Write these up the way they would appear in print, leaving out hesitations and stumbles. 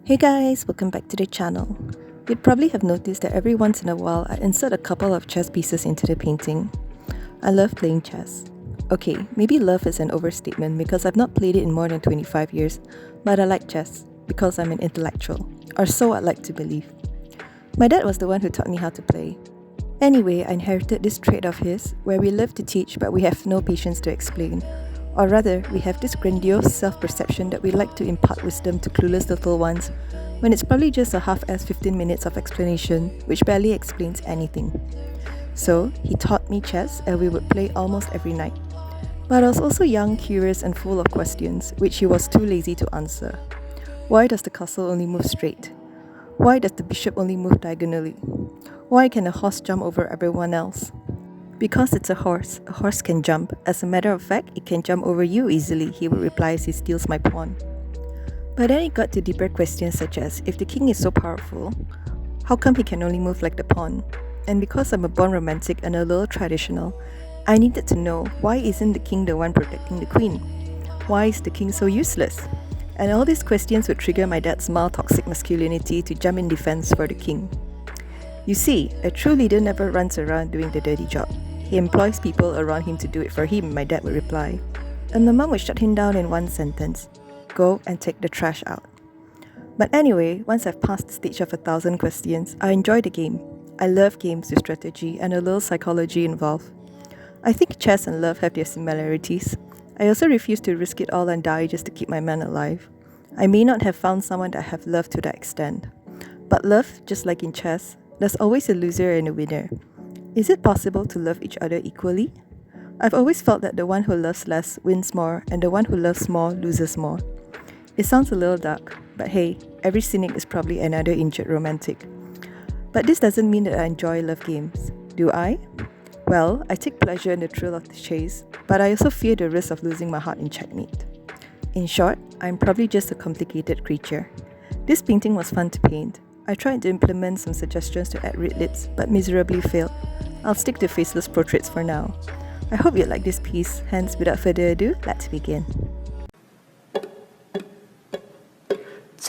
Hey guys, welcome back to the channel. You'd probably have noticed that every once in a while I insert a couple of chess pieces into the painting. I love playing chess. Okay, maybe love is an overstatement because I've not played it in more than 25 years, but I like chess because I'm an intellectual, or so I'd like to believe. My dad was the one who taught me how to play. Anyway, I inherited this trait of his where we live to teach but we have no patience to explain. Or rather, we have this grandiose self perception that we like to impart wisdom to clueless little ones when it's probably just a half-assed 15 minutes of explanation which barely explains anything. So, he taught me chess and we would play almost every night. But I was also young, curious, and full of questions, which he was too lazy to answer. Why does the castle only move straight? Why does the bishop only move diagonally? Why can a horse jump over everyone else? Because it's a horse can jump. As a matter of fact, it can jump over you easily, he would reply as he steals my pawn. But then it got to deeper questions such as, if the king is so powerful, how come he can only move like the pawn? And because I'm a born romantic and a little traditional, I needed to know, why isn't the king the one protecting the queen? Why is the king so useless? And all these questions would trigger my dad's mild toxic masculinity to jump in defense for the king. You see, a true leader never runs around doing the dirty job. He employs people around him to do it for him, my dad would reply. And my mom would shut him down in one sentence: go and take the trash out. But anyway, once I've passed the stage of 1,000 questions, I enjoy the game. I love games with strategy and a little psychology involved. I think chess and love have their similarities. I also refuse to risk it all and die just to keep my man alive. I may not have found someone that I have loved to that extent. But love, just like in chess, there's always a loser and a winner. Is it possible to love each other equally? I've always felt that the one who loves less wins more and the one who loves more loses more. It sounds a little dark, but hey, every cynic is probably another injured romantic. But this doesn't mean that I enjoy love games. Do I? Well, I take pleasure in the thrill of the chase, but I also fear the risk of losing my heart in checkmate. In short, I'm probably just a complicated creature. This painting was fun to paint. I tried to implement some suggestions to add red lips, but miserably failed. I'll stick to faceless portraits for now. I hope you like this piece, hence without further ado, let's begin.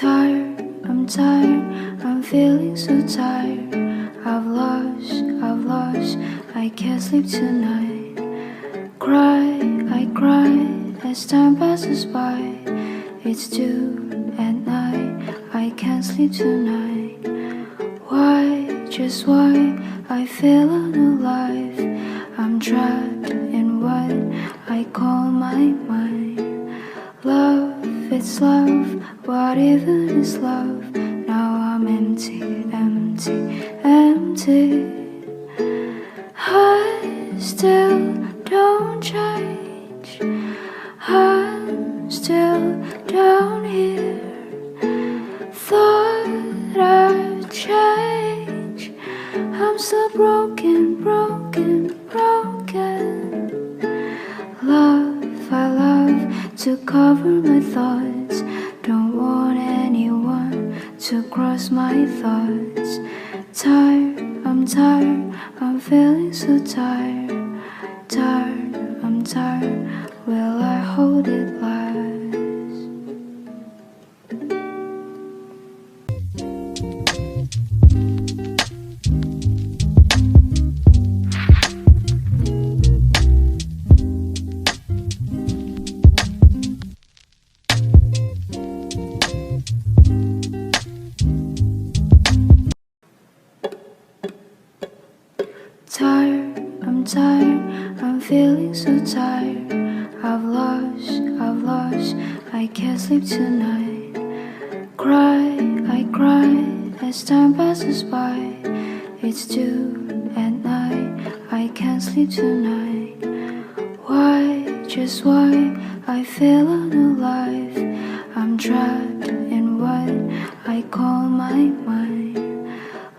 I'm tired, I'm feeling so tired. I've lost, I can't sleep tonight. I cry as time passes by. It's 2 at night, I can't sleep tonight. Why, just why, I feel unalive. I'm trapped in what I call my mind. Love, it's love, what even is love? Now I'm empty. I still don't change. I'm still down here. Thought I'd change. I'm still broken. Love, I love to cover my thoughts. Don't want anyone to cross my thoughts. I'm tired, I'm feeling so tired. I'm tired, will I hold it last? I'm tired, I'm feeling so tired. I've lost, I can't sleep tonight. I cry as time passes by. It's 2 at night, I can't sleep tonight. Why, just why, I feel unalive. I'm trapped in what I call my mind.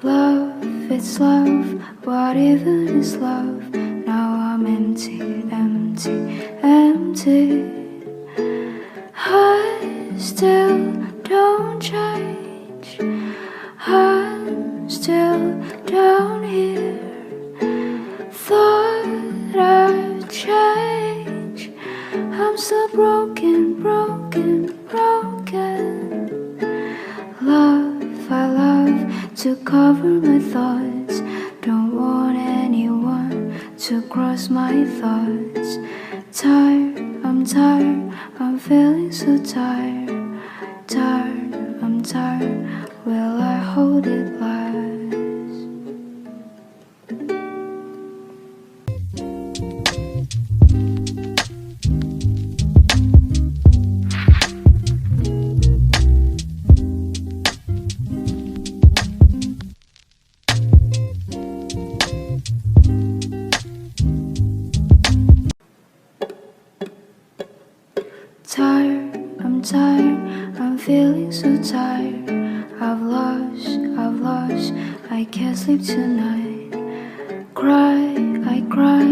Love, it's love, what even is love? Now I'm empty. I still don't change. I'm still down here. Thought I'd change. I'm still broken. Love, cover my thoughts. Don't want anyone to cross my thoughts. Tired, I'm tired, I'm feeling so tired. Tired, I'm tired, will I hold it last? Tired, I'm tired, I'm feeling so tired. I've lost, I can't sleep tonight. Cry, I cry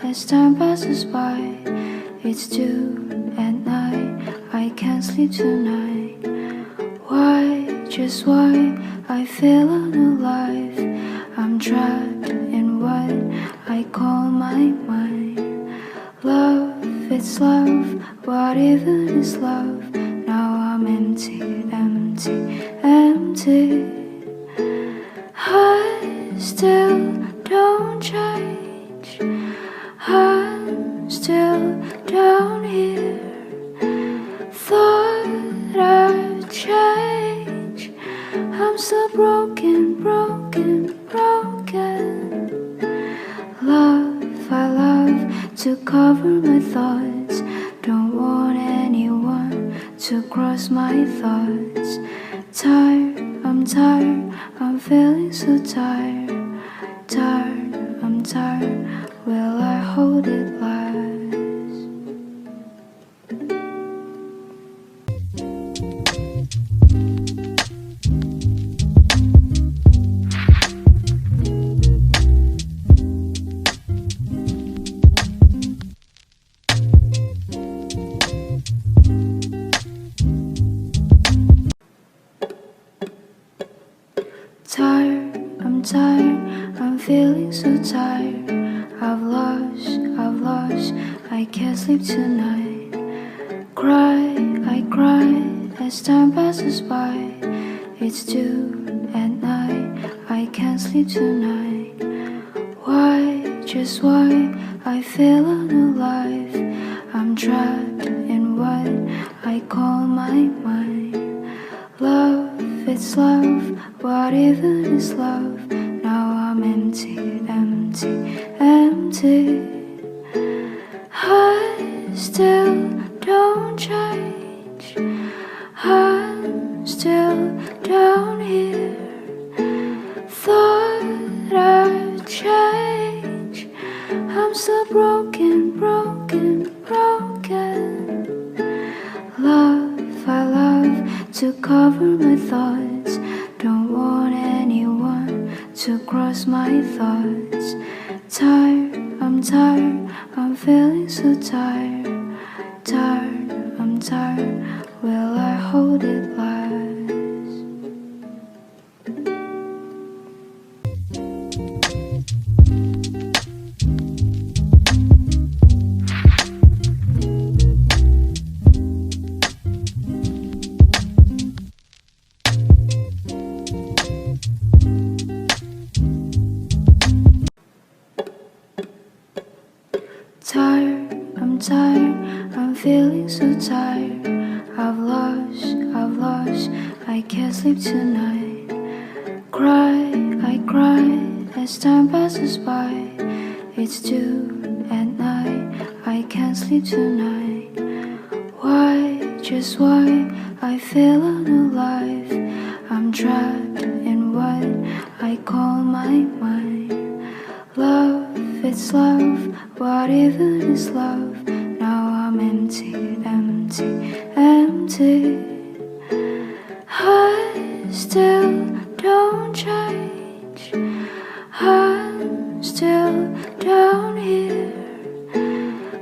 as time passes by. It's 2 at night, I can't sleep tonight. Why, just why, I feel unalive. I'm trapped in what I call my mind. Love, it's love, what even is love? Now I'm empty, empty, empty. I still don't change. I'm still down here. Thought I'd change. I'm so broken, broken, broken. Love, I love to cover my thoughts. Don't want anyone to cross my thoughts. Tired, I'm feeling so tired. Tired, I'm tired, will I hold it last? Tired, I'm feeling so tired. I've lost, I can't sleep tonight. Cry, I cry as time passes by. It's 2 at night, I can't sleep tonight. Why, just why, I feel unalive. I'm trapped in what I call my mind. Love, it's love, what even is love? Now I'm empty, empty, empty. I still don't change. I'm still down here. Thought I'd change. I'm so broken, broken, broken. Love, I love to cover my thoughts. Don't want anyone to cross my thoughts. Tired, I'm feeling so tired. Tired, I'm tired, will I hold it last? Tired, I'm feeling so tired. I've lost, I can't sleep tonight. Cry, I cry as time passes by. It's 2 at night, I can't sleep tonight. Why, just why, I feel unalive. I'm trapped in what I call my mind. Love, it's love, what even is love? Now I'm empty, empty, empty. I still don't change. I'm still down here.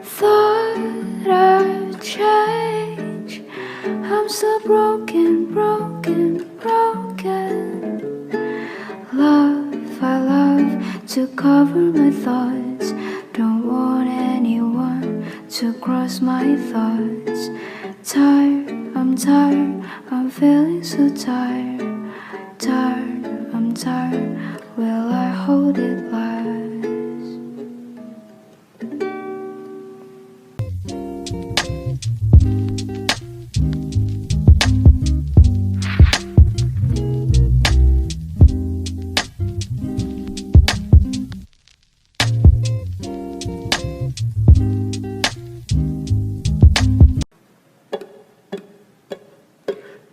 Thought I'd change. I'm so broken, broken, broken. Love, I love to cover my thoughts. Don't want anyone to cross my thoughts. Tired, I'm feeling so tired. Tired, I'm I'm tired, will I hold it last?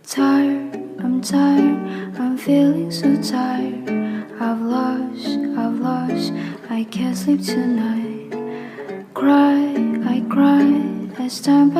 Tired, I'm tired, I'm feeling so tired. I've lost, I can't sleep tonight. Cry, I cry as time passes.